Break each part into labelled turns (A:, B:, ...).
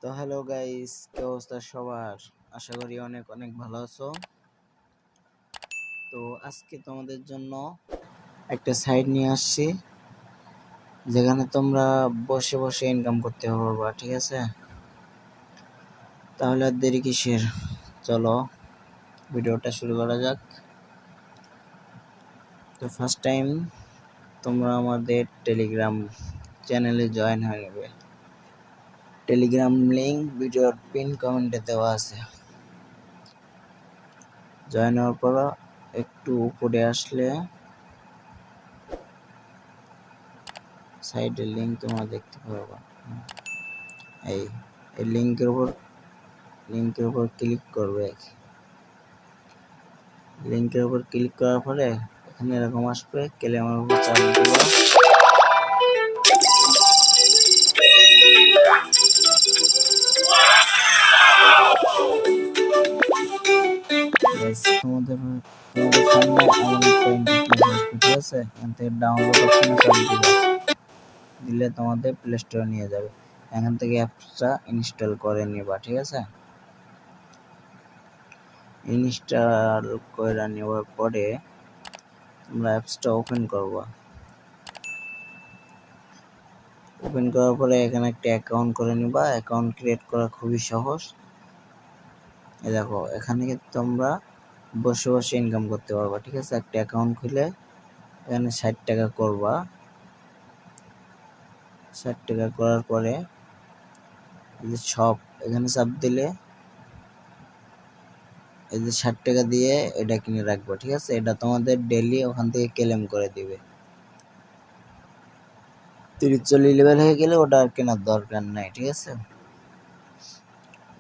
A: তো hello guys, কি অবস্থা সবার? আশা করি অনেক অনেক ভালো আছো। তো আজকে তোমাদের জন্য একটা সাইট নিয়ে আসছি, যেখানে তোমরা বসে বসে ইনকাম করতে পারবা। ঠিক আছে, তাহলে আর দেরি কিসের, চলো ভিডিওটা শুরু করা যাক। তো ফার্স্ট টাইম তোমরা আমাদের টেলিগ্রাম চ্যানেলে জয়েন হয়ে নেবে। টেলিগ্রাম লিংক ভিডিওর পিন কমেন্টে দেওয়া আছে। জয়েন হওয়ার পর একটু উপরে আসলে সাইডের লিংক তোমরা দেখতে পারবা। এই এই লিংকের উপর ক্লিক করবে। লিংকের উপর ক্লিক করার পরে এখানে এরকম আসবে, ক্লেমের উপর চাপ দিবা। তোমাদের সামনে এমন একটা ইন্টারফেস আসবে। ঠিক আছে, এখান থেকে ডাউনলোড অপশনে চাপ দিবা, দিলে তোমাদের প্লে স্টোরে নিয়ে যাবে। এখান থেকে অ্যাপসটা ইনস্টল করে নিবা। ঠিক আছে, ইনস্টল করে নেওয়ার পরে তোমরা অ্যাপসটা ওপেন করবা। ওপেন করার পরে এখানে একটা অ্যাকাউন্ট করে নিবা। অ্যাকাউন্ট ক্রিয়েট করা খুবই সহজ। এই দেখো, এখানে তোমরা বসে বসে ইনকাম করতে পারবা। ঠিক আছে, একটা অ্যাকাউন্ট খুলে এখানে 60 টাকা করবা। 60 টাকা করার পরে এই যে শপ, এখানে চাপ দিলে এই যে 60 টাকা দিয়ে এটা কিনে রাখবো। ঠিক আছে, এটা তোমাদের ডেইলি ওখান থেকে ক্লেম করে দিবে। 30-40 লেভেল হয়ে গেলে ওটা আর কেনার দরকার নাই। ঠিক আছে,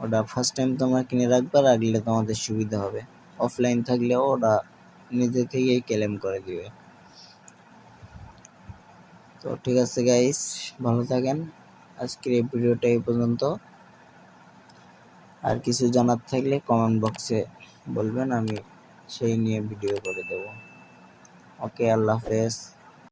A: ওটা ফার্স্ট টাইম তোমরা কিনে রাখবা, রাখলে তোমাদের সুবিধা হবে। অফলাইন থাকলেও ওটা নিজে থেকেই ক্লেম করে দিবে। তো ঠিক আছে গাইস, ভালো থাকেন। আজকের এই ভিডিওটা এই পর্যন্ত। আর কিছু জানার থাকলে কমেন্ট বক্সে বলবেন, আমি সেই নিয়ে ভিডিও করে দেব। ওকে, আল্লাহ হাফেজ।